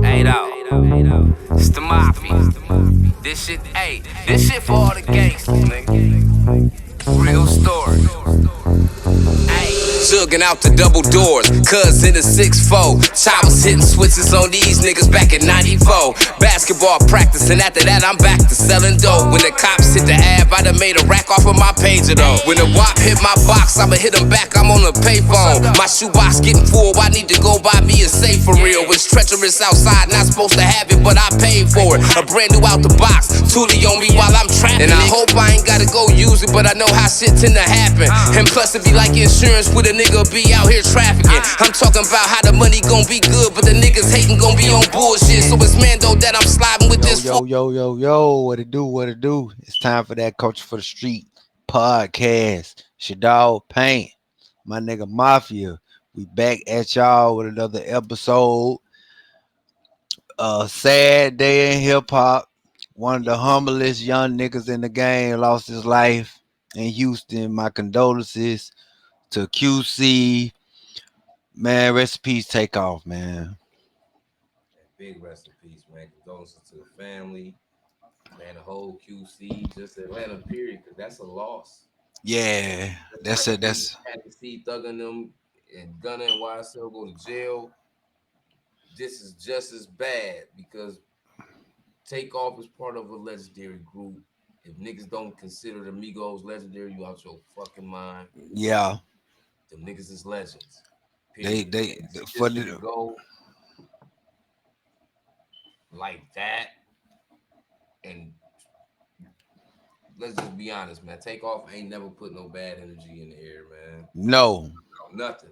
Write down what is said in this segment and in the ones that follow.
Hey, though. It's the Mobties. This shit for all the gangsters, nigga. Real story. Jugging out the double doors, cuz in the 6'4". Choppers hitting switches on these niggas back in 94. Basketball practice, and after that, I'm back to selling dope. When the cops hit the ab, I done made a rack off of my pager though. When the WAP hit my box, I'ma hit them back, I'm on the payphone. My shoebox getting full, I need to go buy me a safe for real. It's treacherous outside, not supposed to have it, but I paid for it. A brand new out the box, Thule on me while I'm trapping. And I hope I ain't gotta go use it, but I know how shit tend to happen. And plus it be like insurance with a nigga be out here trafficking. I'm talking about how the money gon' be good, but the niggas hating gon' be on bullshit. So it's Mando that I'm sliding with this. Yo, what it do, what it do? It's time for that Culture for the Street podcast. It's your dog Paint, my nigga Mafia. We back at y'all with another episode. Sad day in hip hop. One of the humblest young niggas in the game lost his life in Houston. My condolences to QC. Man, rest in peace, Takeoff, man. Big rest in peace, man. Condolences to the family, man. The whole QC, just Atlanta, period. Because that's a loss. Yeah, that's it. That's had to see thugging them and Gunna and YSL go to jail. This is just as bad because Takeoff is part of a legendary group. If niggas don't consider the Migos legendary, you out your fucking mind. yeah. Them niggas is legends. Period. They for the go like that, and let's just be honest, man. Takeoff ain't never put no bad energy in the air, man. No. Nothing.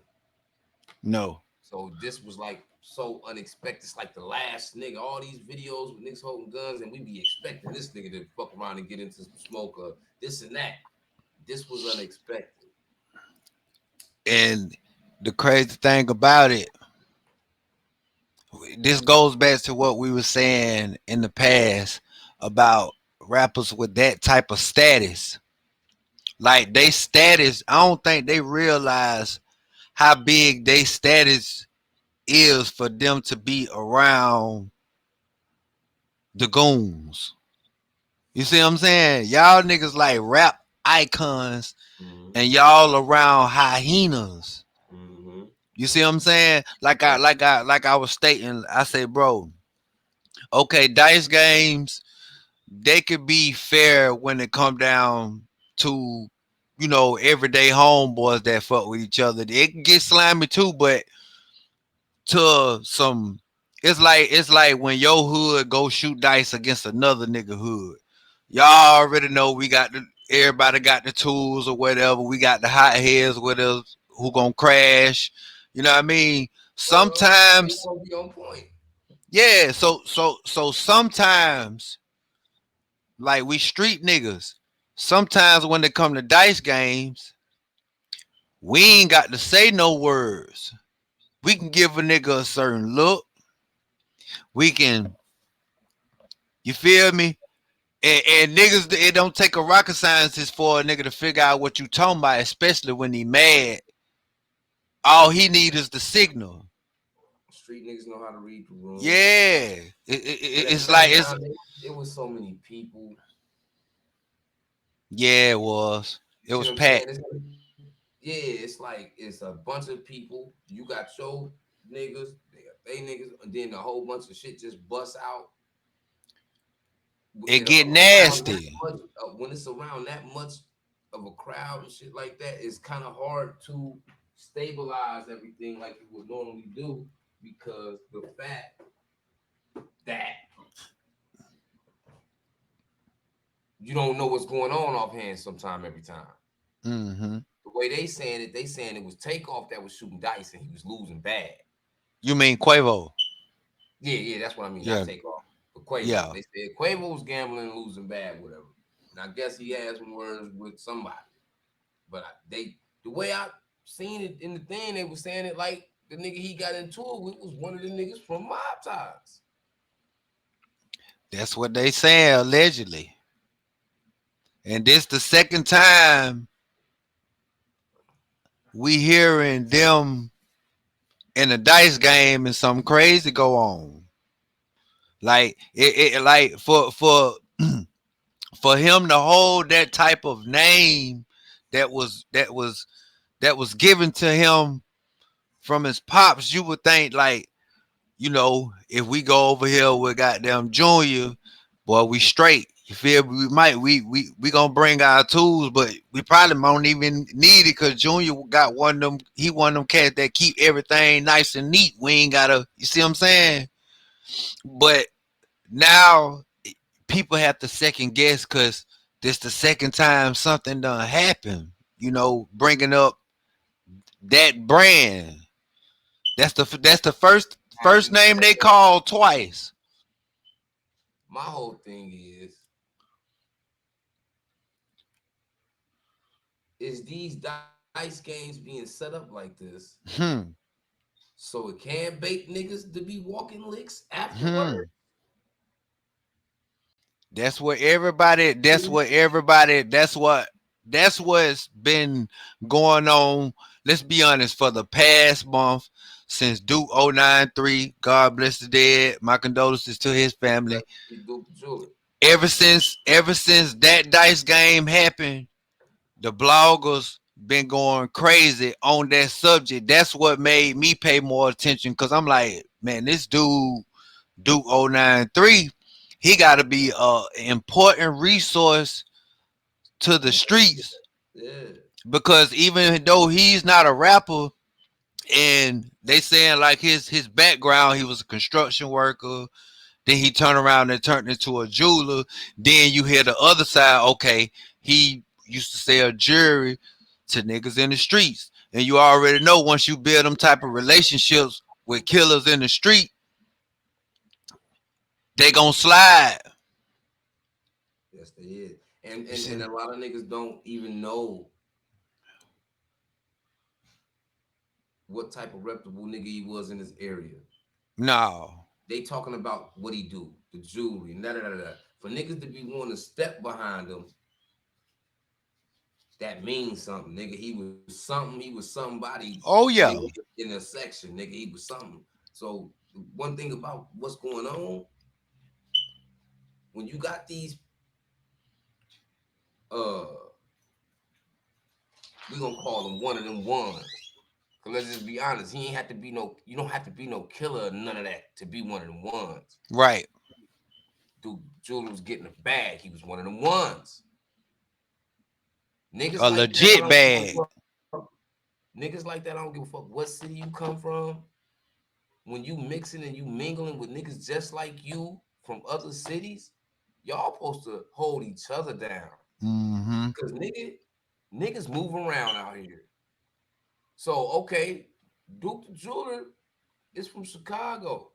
No. So this was like so unexpected. It's like the last nigga. All these videos with niggas holding guns, and we be expecting this nigga to fuck around and get into some smoke or this and that. This was unexpected. And the crazy thing about it, this goes back to what we were saying in the past about rappers with that type of status. Like they status, I don't think they realize how big they status is for them to be around the goons. You see what I'm saying? Y'all niggas like rap icons, and y'all around hyenas. You see what I'm saying? Like I was stating, I say, bro, okay, dice games, they could be fair when it come down to, you know, everyday homeboys that fuck with each other. It can get slimy too, but to some, it's like when your hood go shoot dice against another nigga hood. Y'all already know we got everybody got the tools or whatever. We got the hot heads with us who gonna crash. You know what I mean? Sometimes, Be on point. yeah. So sometimes, like we street niggas. Sometimes when they come to dice games, we ain't got to say no words. We can give a nigga a certain look. We can, you feel me? And niggas, it don't take a rocket scientist for a nigga to figure out what you talking about, especially when he mad. All he need is the signal. Street niggas know how to read the room. Yeah, it's like it was so many people. Yeah, it was. It was packed. Yeah, it's like it's a bunch of people. You got your niggas, they got they niggas, and then a whole bunch of shit just busts out. It get nasty. When it's around that much of a crowd and shit like that, it's kind of hard to stabilize everything like you would normally do because the fact that you don't know what's going on offhand sometime every time. Mm-hmm. The way they saying it was Takeoff that was shooting dice and he was losing bad. You mean Quavo? Yeah, that's what I mean. Yeah. Not Takeoff, but Quavo. Yeah. They said Quavo was gambling and losing bad, whatever. And I guess he had some words with somebody. But the way I seen it in the thing, they were saying it like the nigga he got into it with was one of the niggas from Mobties. That's what they say allegedly. And this the second time we hearing them in a dice game and something crazy go on. Like like for him to hold that type of name that was given to him from his pops, you would think like, if we go over here with goddamn Junior, boy, we straight. You feel me? We gonna bring our tools, but we probably won't even need it because Junior got one of them. He one of them cats that keep everything nice and neat. We ain't gotta. You see what I'm saying? But now people have to second guess because this the second time something done happened. Bringing up that brand. That's the first Happened. name they called twice. My whole thing is these dice games being set up like this Hmm. so it can bait niggas to be walking licks afterward. Hmm. That's what everybody. That's what everybody. That's what's been going on. Let's be honest. For the past month, since Duke 093, God bless the dead. My condolences to his family. He duped the jeweler. Ever since that dice game happened, the bloggers been going crazy on that subject. That's what made me pay more attention because I'm like, man, this dude Duke 093, he got to be a important resource to the streets Yeah. because even though he's not a rapper, and they saying like his background, he was a construction worker. Then he turned around and turned into a jeweler. Then you hear the other side. Okay, he used to sell jewelry to niggas in the streets, and you already know once you build them type of relationships with killers in the street, they gonna slide. Yes, they is. And a lot of niggas don't even know what type of reputable nigga he was in his area. No. They talking about what he do, the jewelry, and da da da da. For niggas to be willing to step behind him, that means something, nigga. He was something. He was somebody. Oh Nigga, yeah. in a section, nigga. He was something. So one thing about what's going on when you got these, we gonna call them one of them ones. Cause let's just be honest, he ain't have to be no. You don't have to be no killer or none of that to be one of them ones. Right. Dude, Julian was getting a bag. He was one of them ones. Niggas A like that, I legit don't give a bag. fuck. Niggas like that, I don't give a fuck what city you come from. When you mixing and you mingling with niggas just like you from other cities, y'all supposed to hold each other down. Mm-hmm. Cause niggas move around out here. So okay, Duke the Jeweler is from Chicago.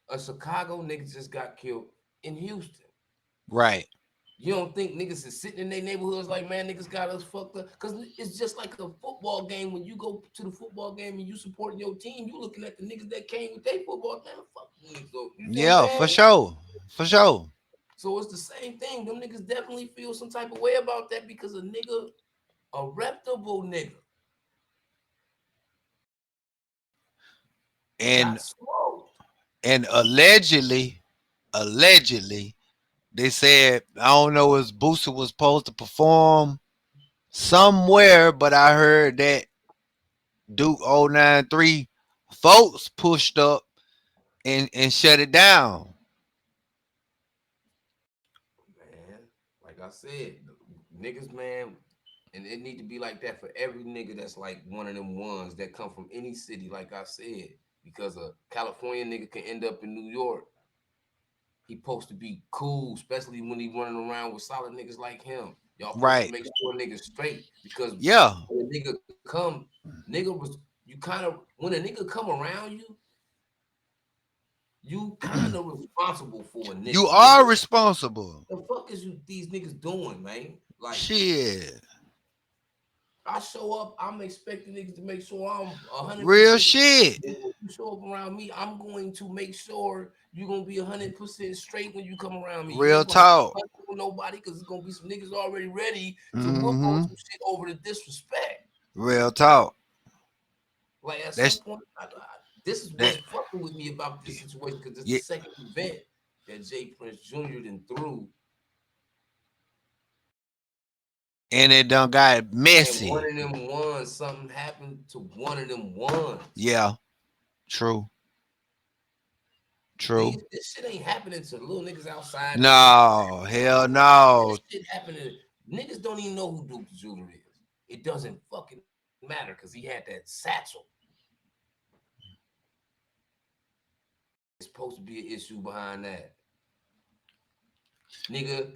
A Chicago nigga just got killed in Houston. Right. You don't think niggas is sitting in their neighborhoods like, man, niggas got us fucked up? Because it's just like a football game. When you go to the football game and you supporting your team, you looking at the niggas that came with their football game. Fuck niggas. So, you see what I'm Yeah, for saying? sure. For sure. So it's the same thing. Them niggas definitely feel some type of way about that because a reputable nigga, And got smoked. and allegedly, they said I don't know if Booster was supposed to perform somewhere, but I heard that Duke 093 folks pushed up and shut it down. Man, like I said, niggas, man, and it need to be like that for every nigga that's like one of them ones that come from any city, like I said, because a California nigga can end up in New York. He supposed to be cool, especially when he running around with solid niggas like him. Y'all supposed to Right. make sure niggas straight because Yeah. when a nigga come, nigga was you kind of when a nigga come around you, you kind of responsible for a You nigga. are Nigga, responsible. the fuck is you these niggas doing, man? Like Shit. I show up, I'm expecting niggas to make sure I'm Real 100%. shit. When you show up around me, I'm going to make sure you're gonna be 100% straight when you come around me. You Real ain't gonna have to talk. fight with nobody because it's gonna be some niggas already ready to whoop on Mm-hmm. some shit over the disrespect. Real talk. Like at some That's point, This is what's fucking with me about this situation, because it's the Yeah, second event that Jay Prince Jr. then threw, and it done got and one messy. of them ones, something happened to one of them ones. Yeah, true. True. This shit ain't happening to little niggas outside the hood. No, hell no. This shit happening. Niggas don't even know who Duke the Jeweler is. It doesn't fucking matter because he had that satchel. It's supposed to be an issue behind that. Nigga,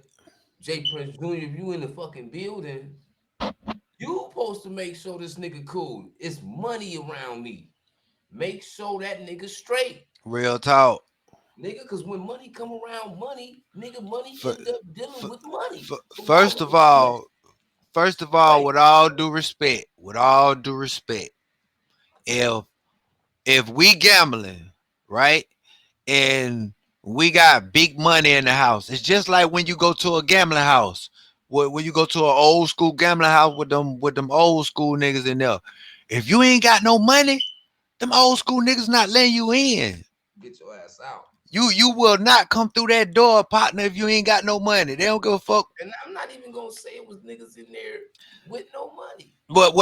Jay Prince Jr., if you in the fucking building, you supposed to make sure this nigga cool. It's money around me. Make sure that nigga straight. Real talk. Nigga, because when money come around money, nigga, money end up dealing with money. First of all, Like, with all due respect, if we gambling, right, and we got big money in the house, it's just like when you go to a gambling house. When you go to an old school gambling house with them old school niggas in there, if you ain't got no money, them old school niggas not letting you in. get your ass out. You will not come through that door, partner, if you ain't got no money. They don't give a fuck. And I'm not even gonna say it was niggas in there with no money. But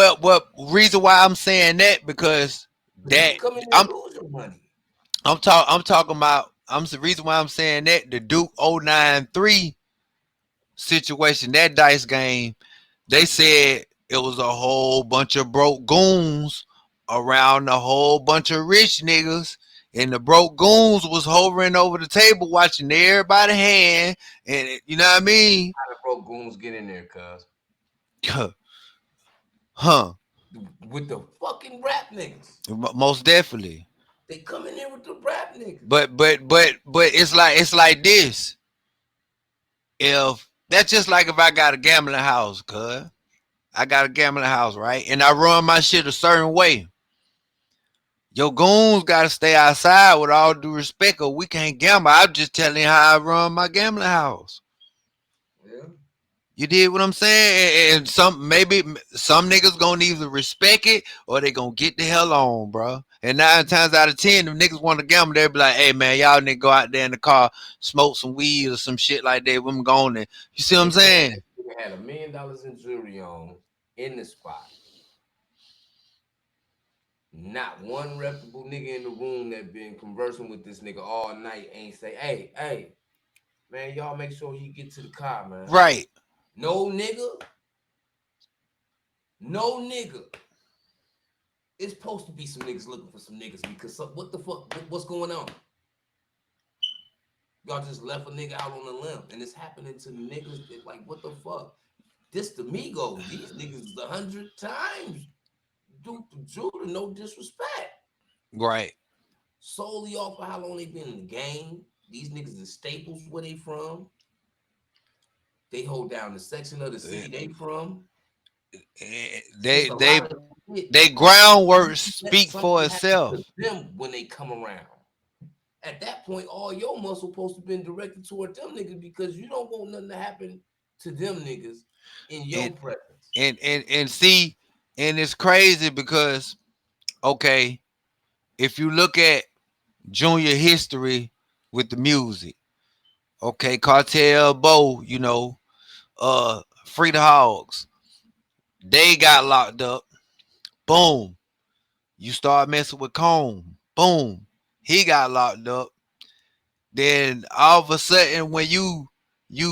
reason why I'm saying that, because But you that can come in there and lose your money. I'm talking about, the reason why I'm saying that, the Duke 093 situation, that dice game, they said it was a whole bunch of broke goons around a whole bunch of rich niggas, and the broke goons was hovering over the table watching everybody hand, and you know what I mean? How the broke goons get in there, cuz? Huh? With the fucking rap niggas. Most definitely. They come in there with the rap niggas. But it's like this. If that's just like if I got a gambling house, cuz I got a gambling house, right? And I run my shit a certain way. Your goons gotta stay outside, with all due respect, or we can't gamble. I'm just telling you how I run my gambling house. Yeah. You did what I'm saying? And some niggas gonna either respect it or they gonna get the hell on, bro. And 9 times out of 10, if niggas want to gamble, they be like, hey man, y'all nigga go out there in the car, smoke some weed or some shit like that. When I'm going there. You see what I'm saying? We had $1 million in jewelry on in the spot. Not one reputable nigga in the room that been conversing with this nigga all night ain't say, hey, man, y'all make sure he get to the car, man. Right. No nigga. No nigga. It's supposed to be some niggas looking for some niggas, because what the fuck? What's going on? Y'all just left a nigga out on a limb, and it's happening to niggas that, like, what the fuck? This the Migos. These niggas is 100 times Duke the Jeweler, no disrespect. Right. Solely off of how long they been in the game. These niggas is staples where they from. They hold down the section of the city they from. They groundwork speak for itself. Them when they come around. At that point, all your muscle supposed to been directed toward them niggas, because you don't want nothing to happen to them niggas in your presence. And see, and it's crazy because, okay, if you look at Junior history with the music, okay, Cartel, Bo, Free the Hogs, they got locked up. Boom. You start messing with Cone. Boom. He got locked up. Then all of a sudden, when you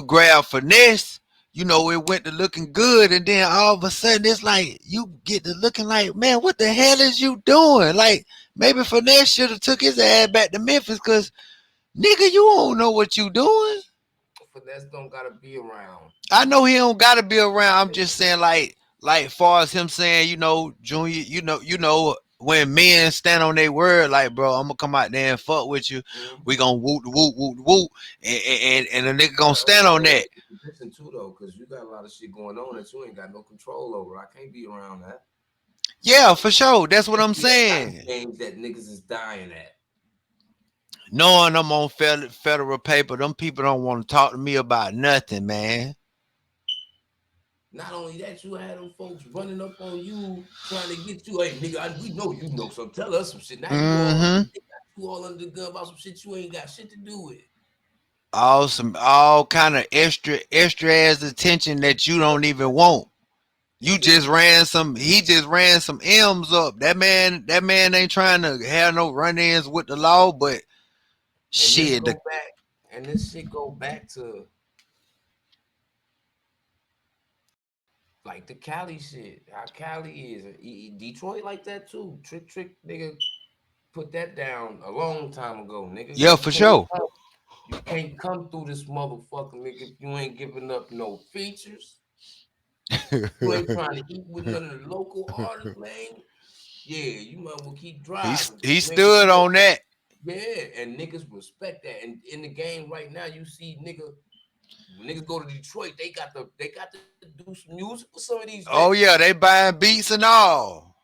grab Finesse, it went to looking good, and then all of a sudden it's like you get to looking like, man, what the hell is you doing? Like, maybe Finesse should have took his ass back to Memphis, because nigga, you don't know what you doing. Finesse don't gotta be around. I know he don't gotta be around. I'm just saying, like far as him saying, Junior, when men stand on their word, like, bro, I'm gonna come out there and fuck with you. Mm-hmm. We gonna whoop, and a nigga gonna stand on that. Listen too, though, because you got a lot of shit going on that you ain't got no control over. I can't be around that. Yeah, for sure. That's what I'm saying. Games that niggas is dying at. Knowing I'm on federal paper, them people don't want to talk to me about nothing, man. Not only that, you had them folks running up on you trying to get you. Hey, nigga, we know you know something. Tell us some shit. Now you all Mm-hmm. they got you all under the gun about some shit you ain't got shit to do with. All kind of extra ass attention that you don't even want. You just ran some. He just ran some M's up. That man ain't trying to have no run-ins with the law, but And this shit. go back, and this shit go back to like the Cali shit. How Cali is. Detroit like that too. Trick, nigga, put that down a long time ago, nigga. Yeah, for sure. You can't come through this motherfucker, nigga, if you ain't giving up no features. You ain't trying to eat with none of the local artists, man. Yeah, you might well keep he driving. he Nigga, stood on that. yeah, and niggas respect that. And in the game right now, you see niggas go to Detroit, they got to do some music for some of these niggas. Oh yeah, they buying beats and all.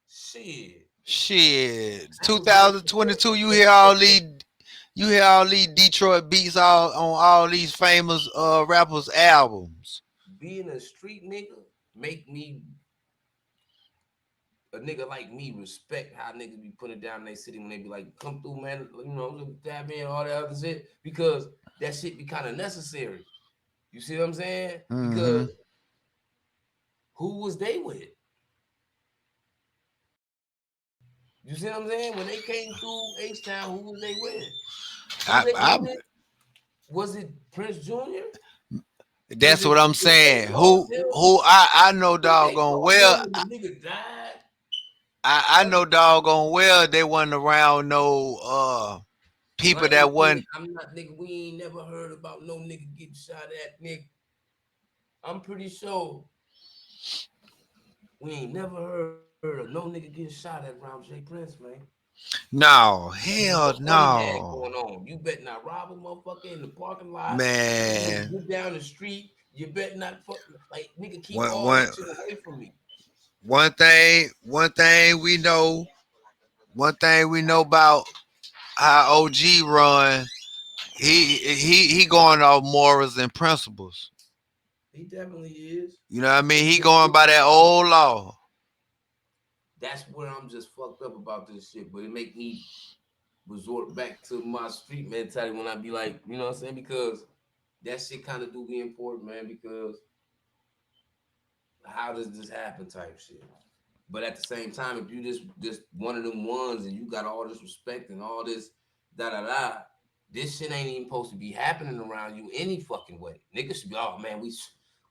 Shit. Shit, That was real 2022. You hear all these Detroit beats all on all these famous rappers albums. being a street nigga make me a nigga like me respect how niggas be putting down in their city when they be like, come through, man, you know, that man, all that other shit, because that shit be kind of necessary. You see what I'm saying? Mm-hmm. Because who was they with? You see what I'm saying? When they came through H Town, who was they with? Who they I with? Was it Prince Jr.? Was That's it what I'm did they saying. lost Who him? who I know Did they doggone lost him well. when the nigga died? I know doggone well they wasn't around no Cause I people ain't that saying wasn't. I'm not nigga. We ain't never heard about no nigga getting shot at, nigga. I'm pretty sure we ain't never heard of no nigga getting shot at around J Prince, man. No, What hell money had going no, on? You better not rob a motherfucker in the parking lot. You better man. get down the street. You better not fuck like nigga. Keep One all one this shit away from me. one thing we know. One thing we know about how OG run. He going off morals and principles. He definitely is. You know what I mean? He He just going by that old law. that's where I'm just fucked up about this shit. But it make me resort back to my street mentality when I be like, you know what I'm saying? Because that shit kind of do be important, man. Because how does this happen, type shit. But at the same time, if you just one of them ones and you got all this respect and all this da da da, this shit ain't even supposed to be happening around you any fucking way. Niggas should be, oh man,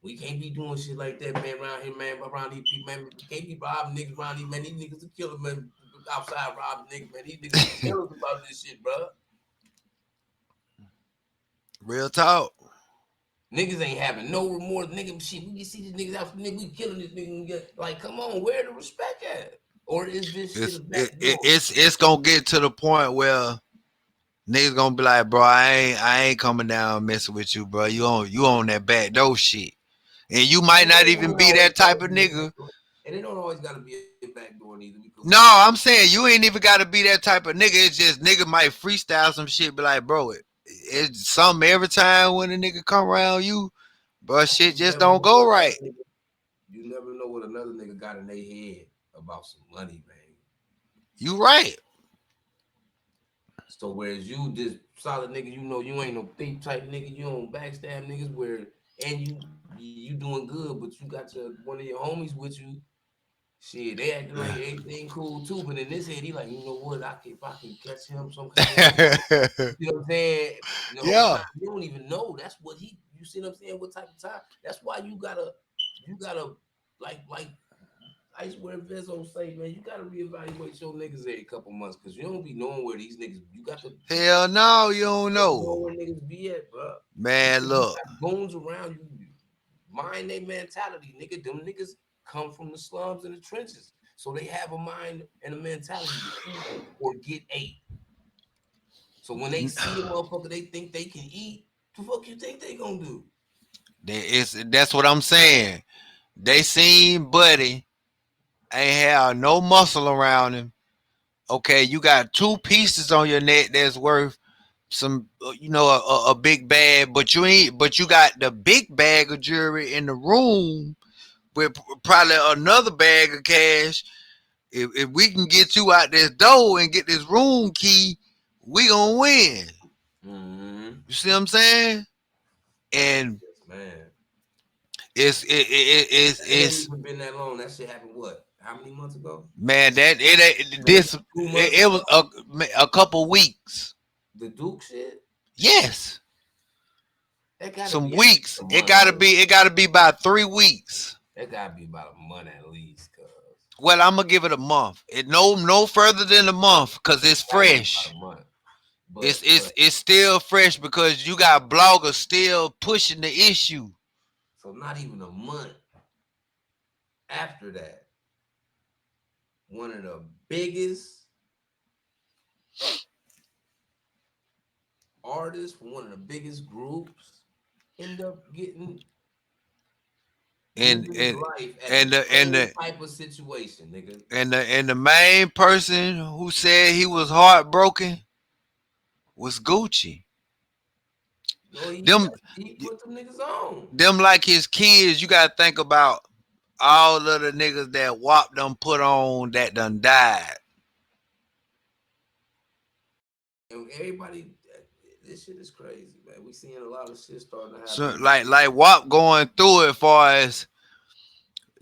we can't be doing shit like that, man, around here, man, around these people, man. We can't be robbing niggas around these, man. These niggas are killers, man. Outside robbing niggas, man. These niggas are killers about this shit, bro. Real talk. Niggas ain't having no remorse, nigga. Shit, we see these niggas out, nigga. We killing this nigga. Like, come on, where the respect at? Or is this shit a back door? It's gonna get to the point where niggas gonna be like, bro, I ain't coming down messing with you, bro. You on that back door shit, and you might And it not ain't even even be always that gotta type of be a back nigga. door. And it don't always gotta be a back door neither. Because No, I'm saying you ain't even gotta be that type of nigga. It's just nigga might freestyle some shit, be like, bro, it's something every time when a nigga come around you, bro, shit you just never don't know go what right. another nigga, you never know what another nigga got in their head about some money, man. You right. So whereas you just solid nigga, you know you ain't no thief type nigga, you don't backstab niggas where and you doing good, but you got your one of your homies with you. Shit, they acting like everything cool too, but in this head, he like, you know what? If I can catch him some kind of way, you know what I'm saying? The whole time Yeah. you don't even know. That's what he. You see what I'm saying? What type of time? That's why you gotta like I swear Vezzo say, man, you gotta reevaluate your niggas every couple months because you don't be knowing where these niggas. You got to Hell no, you don't know know. where niggas be at, bro. Man, Because you look. got goons around you. Mind their mentality, nigga. Them niggas come from the slums and the trenches, so they have a mind and a mentality to eat or get ate. So when they see a motherfucker, they think they can eat. The fuck you think they gonna do? That's what I'm saying. They seen Buddy ain't have no muscle around him. Okay, you got two pieces on your neck that's worth some, a big bag, but you ain't. But you got the big bag of jewelry in the room with probably another bag of cash. If we can get you out this door and get this room key, we gonna win. Mm-hmm. You see what I'm saying? And Yes, man. It ain't it's even been that long. That shit happened what? How many months ago? man that it Maybe this 2 months it ago. was a couple weeks. The Duke shit. Yes, That gotta some be at least weeks. a It month. gotta be about 3 weeks. That gotta be about a month at least, cause Well, I'm gonna give it a month. It no further than a month because it's gotta be about fresh. a month. It's But it's it's still fresh because you got bloggers still pushing the issue. so not even a month after that, one of the biggest artists from one of the biggest groups end up getting And losing his and life at the and the and same the type of situation, nigga. and the main person who said he was heartbroken was Gucci. No, Them he put them niggas on. them like his kids. You gotta think about all of the niggas that WAP done put on that done died. And everybody, this shit is crazy, man. We seeing a lot of shit starting to So happen. like WAP going through it, as far as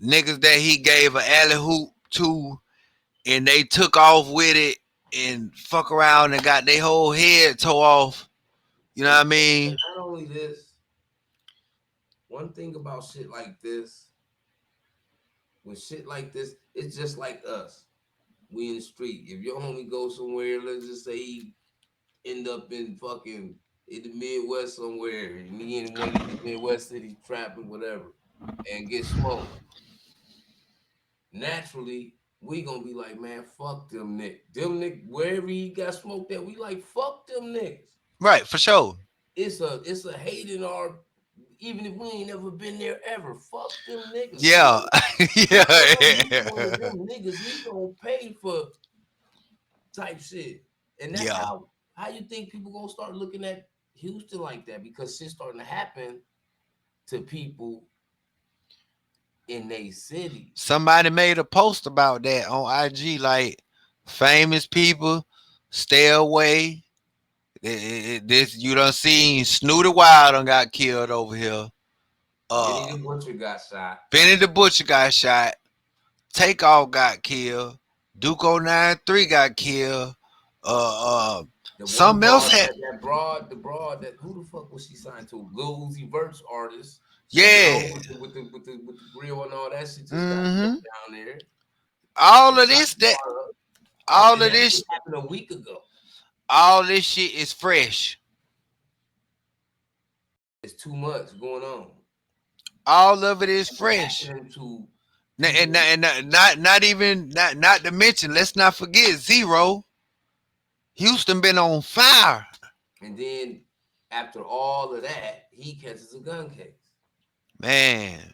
niggas that he gave a alley hoop to, and they took off with it and fuck around and got their whole head tore off. You know what I And mean? not only this, one thing about shit like this, when shit like this, it's just like us. We in the street. If your homie goes somewhere, let's just say he end up in fucking in the Midwest somewhere, and he in one of these Midwest cities trapping, whatever, and get smoked. Naturally, we gonna be like, man, fuck them niggas. Them niggas, wherever he got smoked at, we like, fuck them niggas. Right, for sure. It's a hate in our, even if we ain't never been there ever. Fuck them niggas. Yeah. We gonna be one of Yeah. them niggas. We gonna pay for type shit. And that's Yeah. how you think people gonna start looking at Houston like that, because shit's starting to happen to people in they cities. Somebody made a post about that on IG, like famous people stay away. This you done seen Snooty Wild done got killed over here. Benny Uh the Butcher got shot. Benny the Butcher got shot. Takeoff got killed. Duke 093 got killed. Uh, uh, The one something else broad, had. the broad that who the fuck was she signed to? Lil Uzi Vert's artist. She Yeah. known with the grill and all that shit just got Mm-hmm. killed down there. All of this that all And of that this shit happened a week ago. all this shit is fresh. It's too much going on. All of it is And it's fresh. happening to And, people. not even not to mention, let's not forget Zero. Houston been on fire. And then after all of that, he catches a gun case. Man.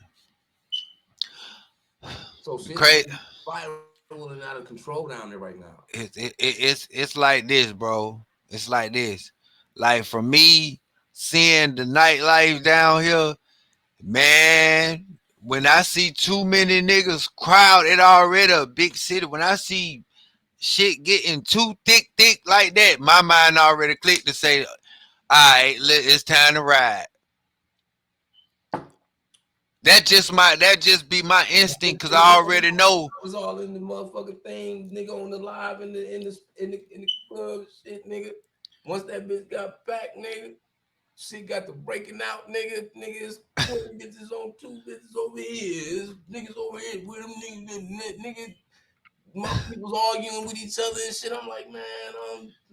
So shit is Crazy. spiraling out of control down there right now. It's like this, bro. It's like this. Like for me, seeing the nightlife down here, man. When I see too many niggas crowd, it already a big city. When I see shit getting too thick like that, my mind already clicked to say, all right, it's time to ride. That just be my instinct because I already know. I was all in the motherfucking thing, nigga, on the live in the club shit, nigga. Once that bitch got back, nigga, shit got to breaking out, nigga. Niggas 20 bitches on 2 bitches over here. There's niggas over here with them niggas, my people's arguing with each other and shit. I'm like, man,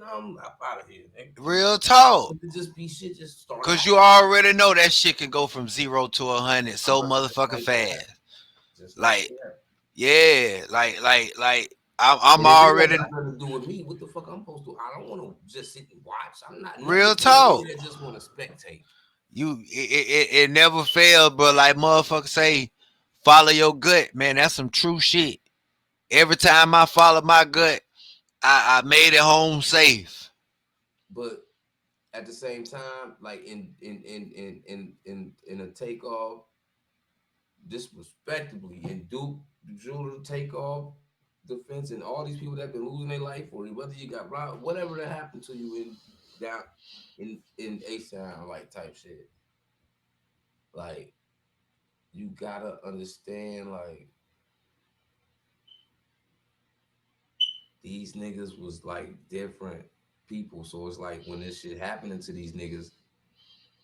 I'm out of here, nigga. Real talk. It just be shit just start Cause you happening. already know that shit can go from 0 to 100 so motherfucking Like fast. that. Just like Like, that. yeah, like I'm And if it don't already got nothing to do with me, what the fuck I'm supposed to? I don't want to just sit and watch. I'm not never real been a talk. nigga that just want to spectate. It never fails, but like motherfuckers say, follow your gut, man. That's some true shit. Every time I follow my gut, I made it home safe. But at the same time, like in a takeoff, disrespectably, and Duke, the jeweler, Takeoff, defense, and all these people that been losing their life, or whether you got robbed, whatever that happened to you in down in A Sound like type shit. Like you gotta understand, like these niggas was like different people. So it's like when this shit happening to these niggas,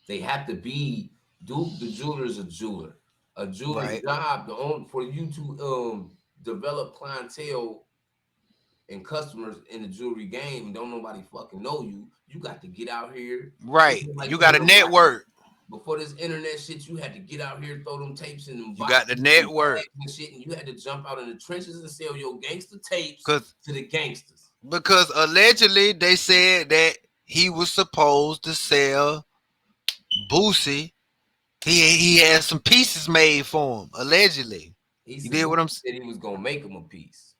they have to be Duke the jeweler is a jeweler. A jeweler's Right. job to own for you to develop clientele and customers in the jewelry game and don't nobody fucking know you. You got to get out here. Right. Like You put got it a on black. network. Before this internet shit, you had to get out here, throw them tapes in them You got the boxes and network. bags and shit, and you had to jump out in the trenches and sell your gangster tapes Cause to the gangsters. because allegedly they said that he was supposed to sell Boosie. He had some pieces made for him, allegedly. He You said did what I'm saying? he was gonna make him a piece.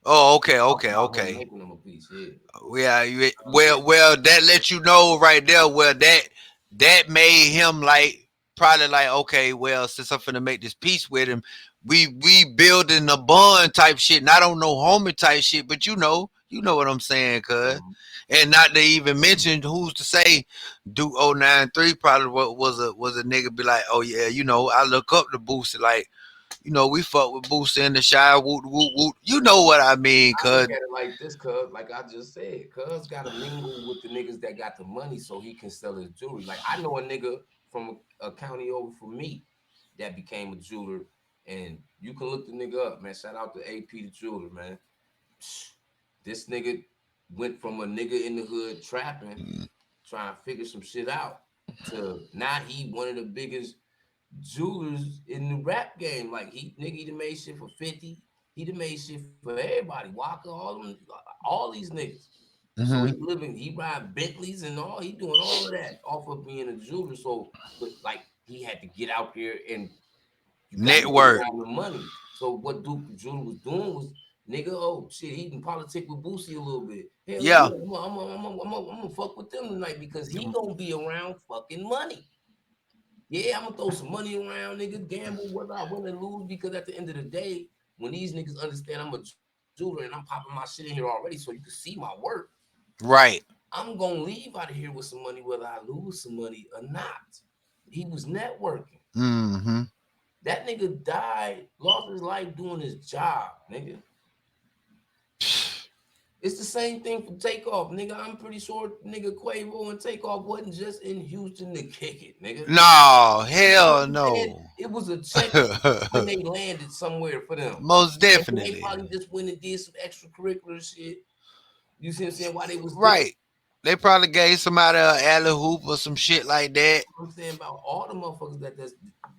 Oh, okay, Talked okay, about him okay. making him a piece. Yeah. Yeah, well, that lets you know right there. Well, that made him like probably like, okay, well, since I'm finna make this peace with him, we building a bond type shit. Not on no homie type shit, but you know what I'm saying, cuz. Mhm. And not to even mention who's to say Duke 093 probably was a nigga be like, oh yeah, I look up to Boosie like, we fuck with Boosie in the shy, woot woot woot. You know what I mean, I look cuz. at it like this, cuz, like I just said, cuz gotta mingle with the niggas that got the money so he can sell his jewelry. Like I know a nigga from a county over from me that became a jeweler, and you can look the nigga up, man. Shout out to AP the jeweler, man. This nigga went from a nigga in the hood trapping, trying to figure some shit out, to now he one of the biggest jewelers in the rap game. Like he done made shit for 50. He done made shit for everybody. Walker, all these niggas. So he Hmm. living, he ride Bentleys and all. He doing all of that off of being a jeweler. So, but like he had to get out there and you got to get Network. around the money. So what Duke the jeweler was doing was, nigga, oh shit, he in politics with Boosie a little bit. Hell Yeah. yeah, I'm gonna fuck with them tonight because he gonna be around fucking money. Yeah, I'm gonna throw some money around, nigga, gamble whether I win or lose, because at the end of the day, when these niggas understand I'm a jeweler and I'm popping my shit in here already so you can see my work, Right. I'm gonna leave out of here with some money whether I lose some money or not. He was networking. Hmm. That nigga died, lost his life doing his job, nigga. It's the same thing for Takeoff, nigga. I'm pretty sure nigga Quavo and Takeoff wasn't just in Houston to kick it, nigga. No, You know hell what I'm saying? no. It was a check when they landed somewhere for them. Most And then they definitely. probably just went and did some extracurricular shit. You see what I'm saying? While they was there. You Right. They probably gave somebody an alley hoop or some shit like that. know what I'm saying? About all the motherfuckers that's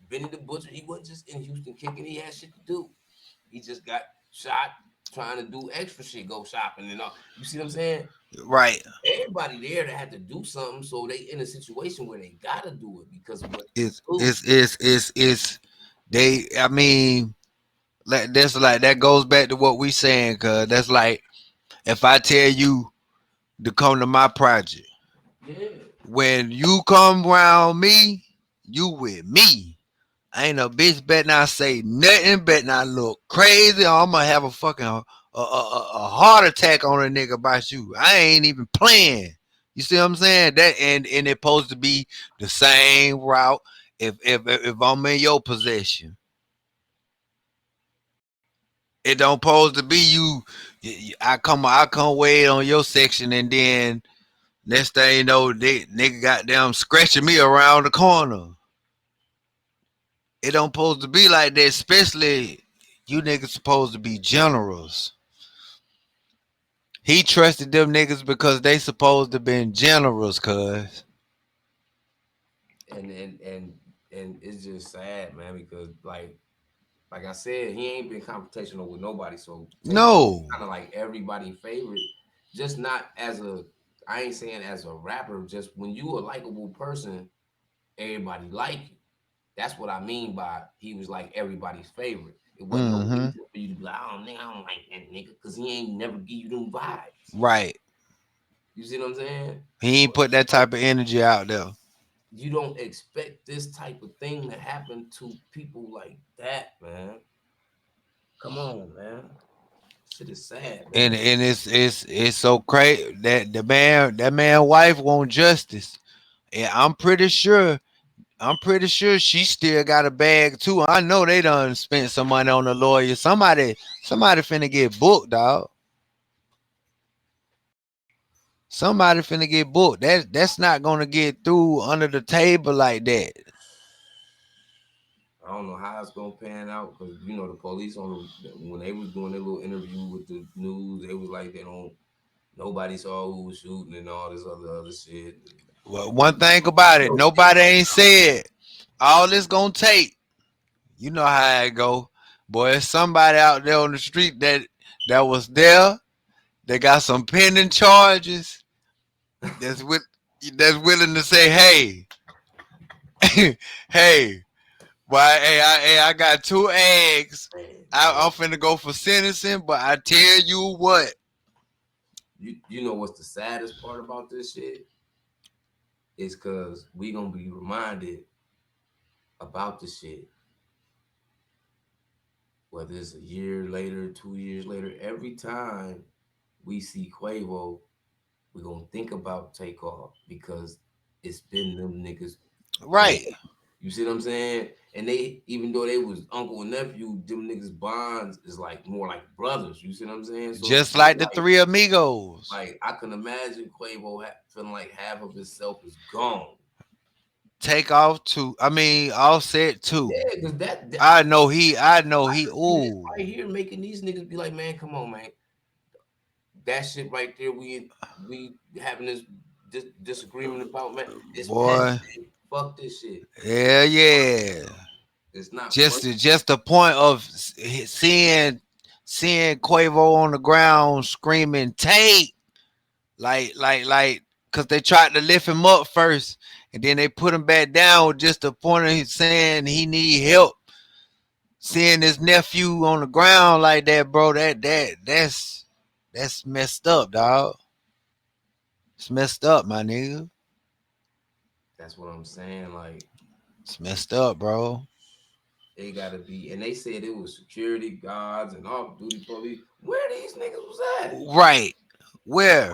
Benny the Butcher, he wasn't just in Houston kicking, he had shit to do. He just got shot trying to do extra shit, go shopping and all. You see what I'm saying? Right. Everybody there that had to do something, so they in a situation where they gotta do it because of what they It's do. it's it's it's it's they I mean that's like that goes back to what we saying, cuz that's like if I tell you to come to my project, Yeah. when you come around me, you with me. Ain't no bitch bet not say nothing, bet not look crazy, or I'm gonna have a fucking a heart attack on a nigga about you. I ain't even playing. You see what I'm saying? That and it supposed to be the same route if I'm in your possession. It don't supposed to be you. I come wait on your section and then next thing you know, they nigga goddamn scratching me around the corner. It don't supposed to be like that, especially you niggas supposed to be generals. He trusted them niggas because they supposed to been generals, cuz. And and and and it's just sad, man, because like I said, he ain't been confrontational with nobody. So Takeoff is No. kind of like everybody favorite, just not as a. I ain't saying as a rapper. Just when you a likable person, everybody like you. That's what I mean by he was like everybody's favorite. It wasn't no Mm-hmm. reason for you to be like, oh nigga, I don't like that nigga, because he ain't never give you them vibes. Right. You see what I'm saying? He ain't put that So type of energy out there. you don't expect this type of thing to happen to people like that, man. Come on, man. Shit is sad, And man. it's so crazy that that man wife want justice. And I'm pretty sure she still got a bag too. I know they done spent some money on the lawyer. Somebody finna get booked, dog. Somebody finna get booked. That's not gonna get through under the table like that. I don't know how it's gonna pan out because the police when they was doing their little interview with the news, they was like they don't nobody saw who was shooting and all this other shit. Well, one thing about it, nobody ain't said all this gonna take. You know how it go. Boy, it's somebody out there on the street that was there. They got some pending charges. That's with that's willing to say, hey, hey, why? Hey, I got two eggs. Man, I'm finna go for sentencing, but I tell you what, you know what's the saddest part about this shit is because we gonna be reminded about the shit, whether it's a year later, 2 years later. Every time we see Quavo, we're gonna think about Takeoff because it's been them niggas for right? you see what I'm saying? And they, even though they was uncle and nephew, them niggas bonds is like more like brothers. You see what I'm saying? So it's Just like the like three amigos. like I can imagine Quavo feeling like half of himself is gone. Take off too. I mean, Offset too. Yeah, because that I know he. I know I he. could see this Ooh, right here making these niggas be like, man, come on, man. That shit right there, we having this disagreement about, man. It's petty, boy. man. Fuck this shit. Yeah, yeah. It's not Just funny. just the point of seeing Quavo on the ground screaming "Take," like, cause they tried to lift him up first, and then they put him back down with just the point of saying he need help. Seeing his nephew on the ground like that, bro, that's messed up, dog. It's messed up, my nigga. That's what I'm saying. Like, It's messed up, bro. it gotta be, and they said it was security guards and off duty police. Where these niggas was at? Right. Where?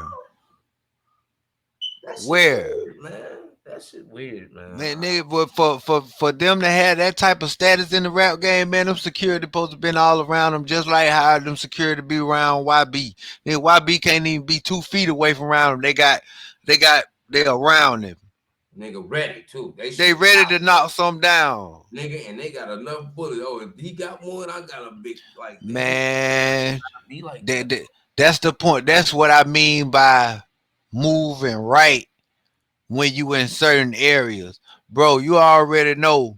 That shit Where? weird, man. That shit weird, man. Man, nigga, but for them to have that type of status in the rap game, man, them security supposed to been all around them, just like how them security be around YB. Then YB can't even be 2 feet away from around them. They around him. Nigga ready too. They They shoot ready to out, knock some down. nigga, and they got enough bullets. Oh, if he got one, I got a big like. Damn, it Man, be like they, that. they, that's the point. That's what I mean by moving right when you in certain areas. Bro, you already know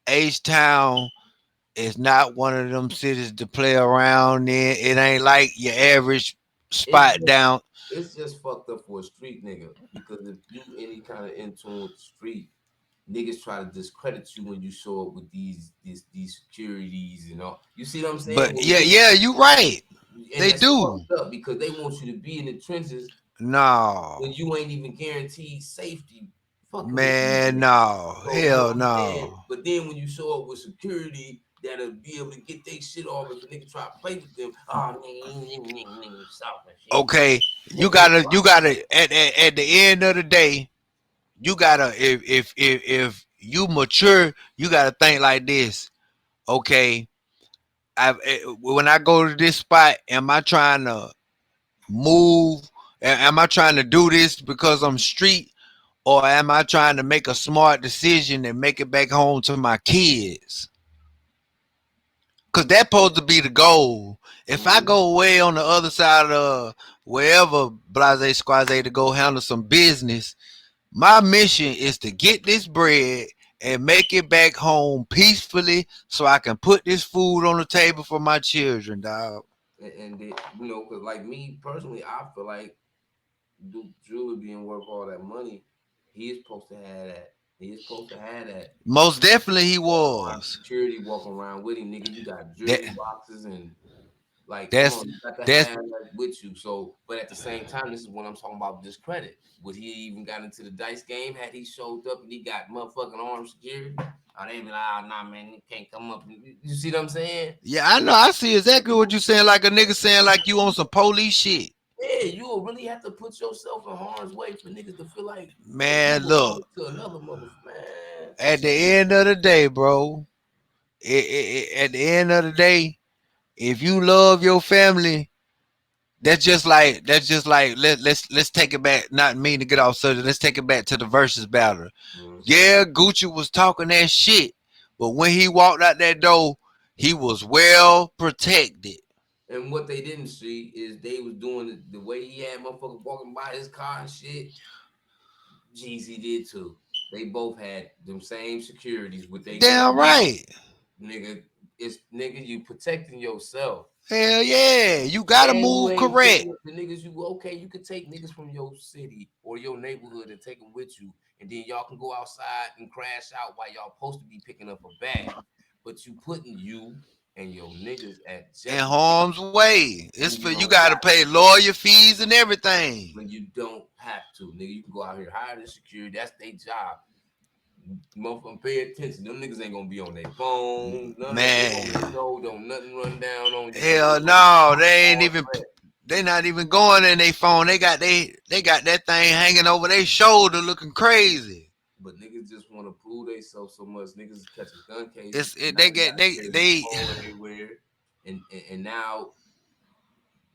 H-Town is not one of them cities to play around in. It ain't like your average It's spot down. it's just fucked up for a street nigga because if you any kind of in tune with the street, niggas try to discredit you when you show up with these securities and all. You see what I'm saying? But yeah, yeah, you right. And They that's do. fucked up because they want you to be in the trenches when No. you ain't even guaranteed safety fucking with these Man, niggas. no. So you know Hell what I'm saying? no. But then when you show up with security that'll be able to get their shit off if a nigga try to play with them, oh nigga, soft and shit. Okay. You Nigga, gotta you gotta at the end of the day, you gotta if you mature, you gotta think like this. Okay. When I go to this spot, am I trying to move? Am I trying to do this because I'm street, or am I trying to make a smart decision and make it back home to my kids? Cause that's supposed to be the goal. If I mm-hmm. go way on the other side of wherever Blase Squaze to go handle some business, my mission is to get this bread and make it back home peacefully so I can put this food on the table for my children, dog. And they, cause like me personally, I feel like Duke Jeweler being worth all that money, he is supposed to have that. He is supposed to have that. Most definitely he Armed was. security walking around with him, nigga. You got That jewelry boxes and Like, come That's on, you got to that's have that with you. So, but at the same time, this is what I'm talking about discredit. Would he even got into the dice game had he showed up and he got motherfucking armed security? Oh, they be like, oh, nah, man, you can't come up. You see what I'm saying? yeah, I know. I see exactly what you're saying. Like a nigga saying like you on some police shit. Yeah, you will really have to put yourself in harm's way for niggas to feel like you Man, will come look. to another motherfucker. Man, At the end of the day, bro. At the end of the day, if you love your family, that's just like let's take it back. Not mean to get off subject. Let's take it back to the versus battle. Yeah, Gucci was talking that shit, but when he walked out that door, he was well protected. and what they didn't see is they was doing the way he had motherfuckers walking by his car and shit. Jeezy did too. They both had them same securities with their Damn guns out. right. Nigga, it's nigga, you protecting yourself. Hell yeah, you gotta And you move ain't correct. taking the niggas you okay. You could take niggas from your city or your neighborhood and take them with you, and then y'all can go outside and crash out while y'all supposed to be picking up a bag. But you putting you and your niggas at In jeopardy harm's way. It's when for you you don't gotta got pay to. lawyer fees and everything. When you don't have to, nigga, you can go out here hire the security. That's their job. Motherfucker, pay attention. Them niggas ain't gonna be on their phone. None of that. They on Man. the show. Don't nothing run down on you. They Hell gonna be no, on they ain't all even. threat. They not even going in their phone. They got that thing hanging over their shoulder, looking crazy. But niggas just want to prove themselves so much. Niggas is catching gun cases. It's So it, now they you got get to carry your they phone everywhere. And now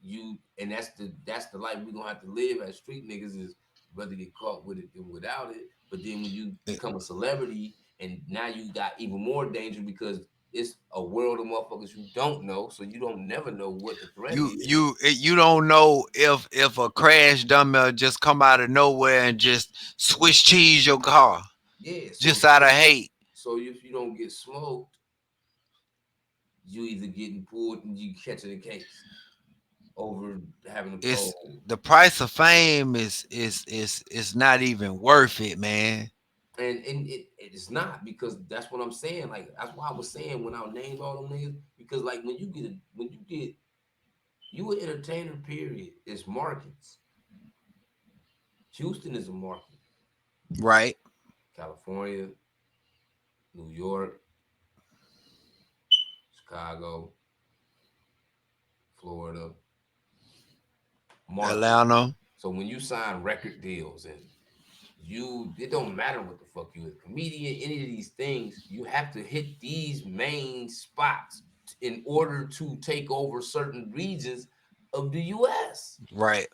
you and that's the life we gonna have to live as street niggas is rather get caught with it than without it. But then when you become a celebrity and now you got even more danger because it's a world of motherfuckers you don't know, so you don't never know what the threat you is. you you don't know if a crash dummy just come out of nowhere and just Swiss cheese your car Yeah, so just out of hate. so if you don't get smoked, you either getting pulled and you catching a case over having a It's pole. the price of fame is not even worth it, man. And it's not because that's what I'm saying. Like that's why I was saying when I named all them niggas because like when you get you an entertainer period, it's markets. Houston is a market. Right. California, New York, Chicago, Florida, market. Atlanta. So when you sign record deals and you it don't matter what the fuck you is comedian, any of these things, you have to hit these main spots in order to take over certain regions of the US. Right.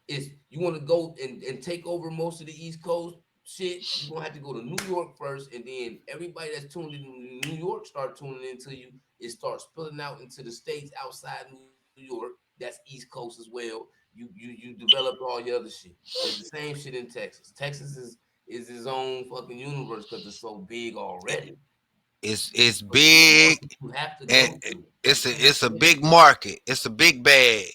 Is you want to go and take over most of the East Coast shit, you're gonna have to go to New York first, and then everybody that's tuned in New York start tuning into you. It starts spilling out into the states outside New York. That's East Coast as well. You developed all your other shit. It's the same shit in Texas. Texas is its own fucking universe because it's so big already. It's But it's a big market you have to and go to. it's a big market. It's a big bag.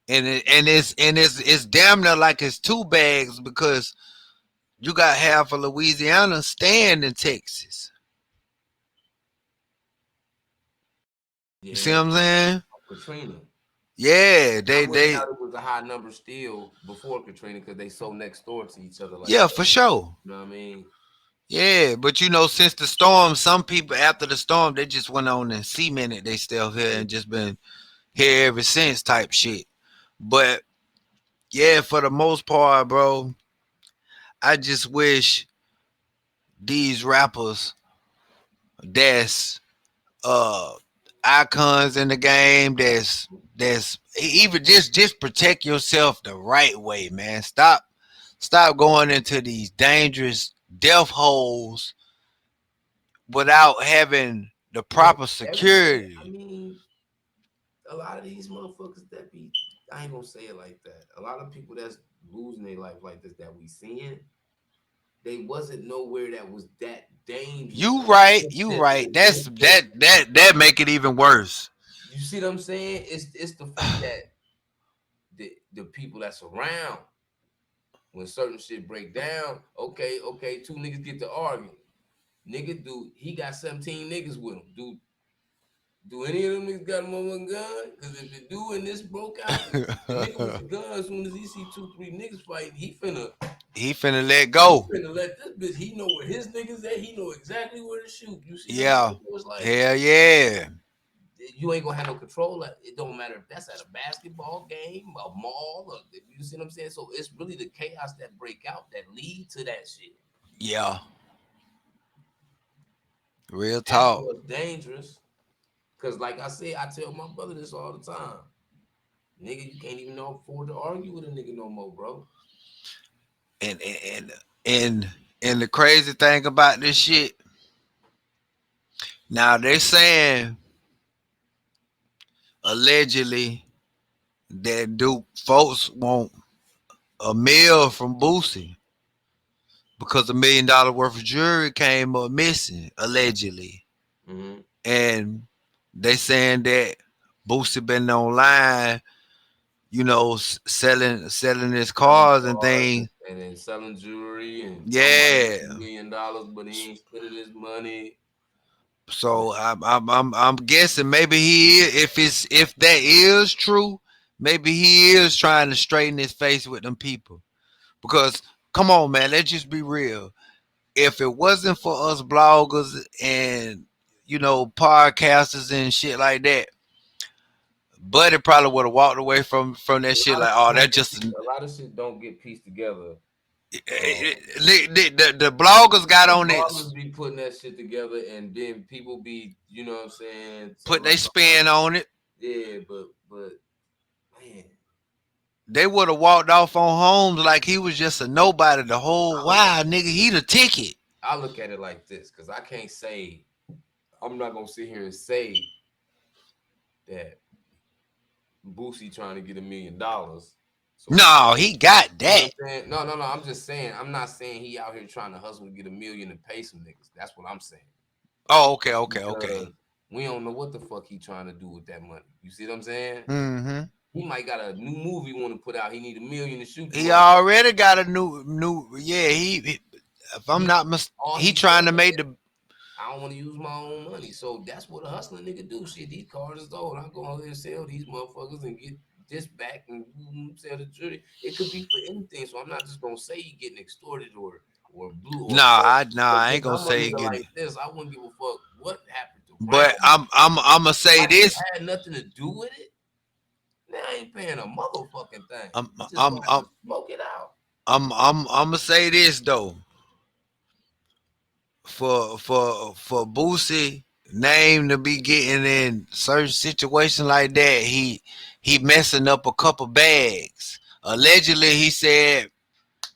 And it's damn near like it's two bags because you got half of Louisiana staying in Texas. You see Yeah, what I'm saying? Katrina. Yeah, I they wouldn't they doubt it was a high number still before Katrina because they so next door to each other like yeah, that. for sure. You know what I mean? Yeah, but since the storm, some people after the storm they just went on and cemented they still here and just been here ever since type shit. But yeah, for the most part, bro, I just wish these rappers that's uh icons in the game that's even just protect yourself the right way, man. Stop going into these dangerous death holes without having the But proper everybody, I security. mean, a lot of these motherfuckers that be, I ain't gonna say it like that. A lot of people that's losing their life like this that we seeing, they wasn't nowhere that was that dangerous. You right. That make it even worse. You see what I'm saying? It's the fact that the people that's around when certain shit break down, okay, two niggas get to arguing. Nigga, dude, he got 17 niggas with him. Dude, Do any of them niggas got a motherfucking gun? Because if they do and this broke out, the nigga with the gun, as soon as he see 2, 3 niggas fighting, he finna let he go. finna let this bitch. He know where his niggas at. He know exactly where to shoot. You see what I'm Yeah. saying? So it's like Hell yeah. you ain't gonna have no control. It don't matter if that's at a basketball game, a mall, or you see what I'm saying. So it's really the chaos that break out that lead to that shit. Yeah. Real That's talk. what's dangerous. Cause like I said, I tell my brother this all the time. Nigga, you can't even afford to argue with a nigga no more, bro. And and and and the crazy thing about this shit, now they saying allegedly that Duke folks want a meal from Boosie because $1 million worth of jewelry came up missing allegedly, Mm-hmm. and they saying that Boosie been online, selling his Selling cars and cars things. and then selling jewelry and talking about he Yeah. got $1 million, but he ain't spending his money. So I'm guessing maybe he is, if that is true, maybe he is trying to straighten his face with them people. Because come on, man, let's just be real. If it wasn't for us bloggers and podcasters and shit like that, Buddy probably would have walked away from that A shit lot of like, shit oh, don't that get just pieced, a lot of shit don't get pieced together. the bloggers got The on it, bloggers be putting that shit together, and then people be, you know what I'm saying, put talking their about somebody. spin on it. Yeah, but man, They would have walked off on Holmes like he was just a nobody the whole I look at while, nigga. He the ticket. I look at it like this because I can't say I'm not gonna sit here and say that Boosie trying to get $1 million. So No, he got you know that. what I'm saying? No. I'm just saying. I'm not saying he out here trying to hustle to get $1 million and pay some niggas. That's what I'm saying. Oh, okay. Because we don't know what the fuck he trying to do with that money. You see what I'm saying? Mm-hmm. He might got a new movie want to put out. He need $1 million to shoot the He motherfucker. already got a new. Yeah, if I'm He not all he he trying saying to make is the. I don't want to use my own money. So that's what a hustling nigga do. Shit, these cars is old. I'm going to sell these motherfuckers and get this back and sell the jewelry. It could be for anything. So I'm not just gonna say he getting extorted or blue or broke. I ain't Because gonna I'm a say nigga getting it. like this. I wouldn't give a fuck what happened But around me. I'm gonna If say I just this. had nothing to do with it, then I ain't paying a motherfucking thing. I'm We just I'm gonna have I'm to smoke it out. I'm gonna say this though. For Boosie name to be getting in certain situations like that, he messing up a couple bags. Allegedly, he said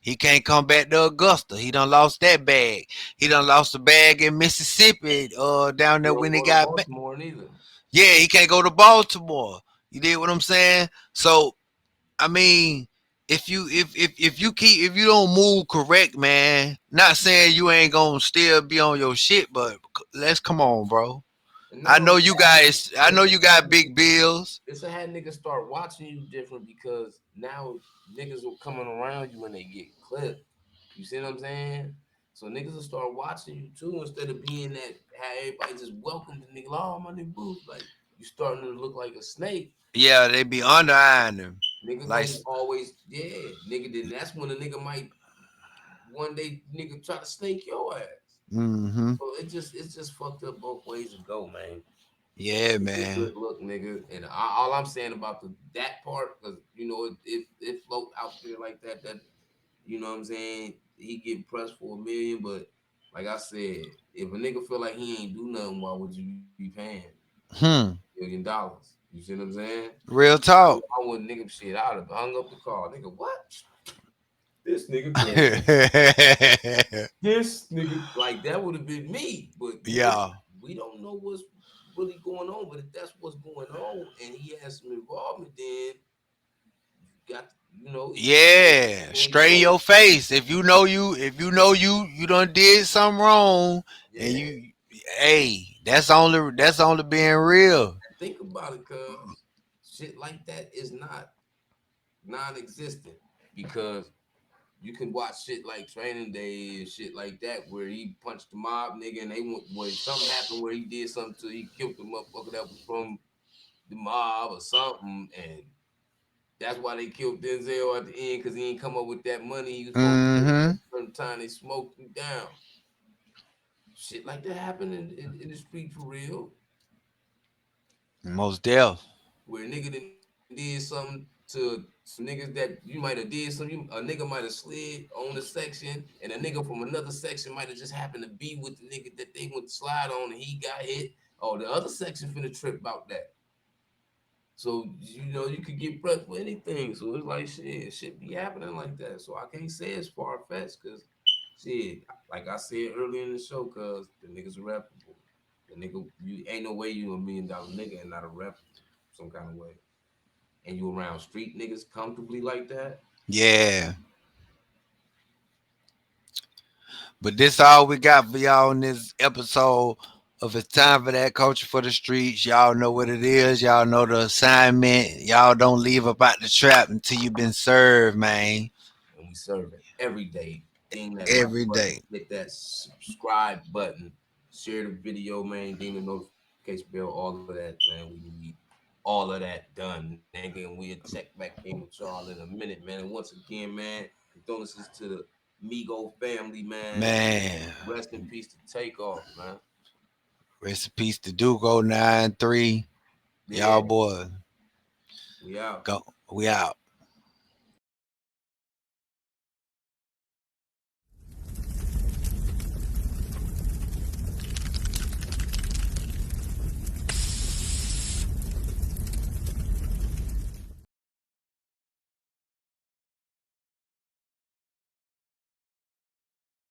he can't come back to Augusta. He done lost that bag. He done lost a bag in Mississippi. Down there You don't when he go to got back. Baltimore neither. Yeah, he can't go to Baltimore. You did what I'm saying? So I mean, if you don't move correct, man. Not saying you ain't gonna still be on your shit, but let's come on, bro. And I not know only you that, guys. I know it's a you got big bills. it's a had niggas start watching you different because now niggas will coming around you when they get clipped. You see what I'm saying? So niggas will start watching you too instead of being that how everybody just welcome the nigga. Oh my nigga Booth, like you starting to look like a snake. Yeah, they be under eyeing them. Nigga Like, gonna always nigga. Then that's when a nigga might one day nigga try to snake your ass. mm-hmm. So it's just fucked up both ways to go, man. Yeah, It's a man. good look, nigga. And all I'm saying about that part, because you know it float out there like that. That you know what I'm saying. He get pressed for $1 million, but like I said, if a nigga feel like he ain't do nothing, why would you be paying Hmm. $1 million? You see what I'm saying? Real I, talk. I wouldn't nigga shit. I'd have hung up the call, nigga. What? This nigga crazy. This nigga like that would have been me, but nigga, Yeah. we don't know what's really going on. But if that's what's going on, and he has some involvement, then you got Yeah. gonna Straighten know. your face. If you done did something wrong, and Yeah, hey, that's only being real. and think about it, cuz shit like that is not non-existent because you can watch shit like Training Day and shit like that, where he punched the mob nigga and they went where something happened where he did something to he killed the motherfucker that was from the mob or something, and that's why they killed Denzel at the end because he ain't come up with that money he was supposed to get. Mm-hmm. From the time they smoked him down, shit like that happened in the street for real, Most deaf. where a nigga done did something to some niggas that you might have did some. A nigga might have slid on the section, and a nigga from another section might have just happened to be with the nigga that they went to slide on, and he got hit. Oh, the other section finna trip about that. So you could get pressed for anything. So it's like shit be happening like that. So I can't say it's far fetched because shit, like I said earlier in the show, cause the niggas are reputable. The nigga, you ain't no way you $1 million nigga and not a reputable some kind of way. And you around street niggas comfortably like that. Yeah. But this all we got for y'all in this episode of It's Time for That Culture for the Streets. Y'all know what it is. Y'all know the assignment. Y'all don't leave about the trap until you've been served, man. And we serve it every day. Ding that like Every button, day. hit that subscribe button, share the video, man, ding the notification bell, all of that, man. We need all of that done, nigga, and we'll check back in with y'all in a minute, man. And once again, man, condolences to the Migo family, man. Man. Rest in peace to Takeoff, man. Rest in peace to Duco 9-3. Yeah, Y'all boy. we out. Go. We out.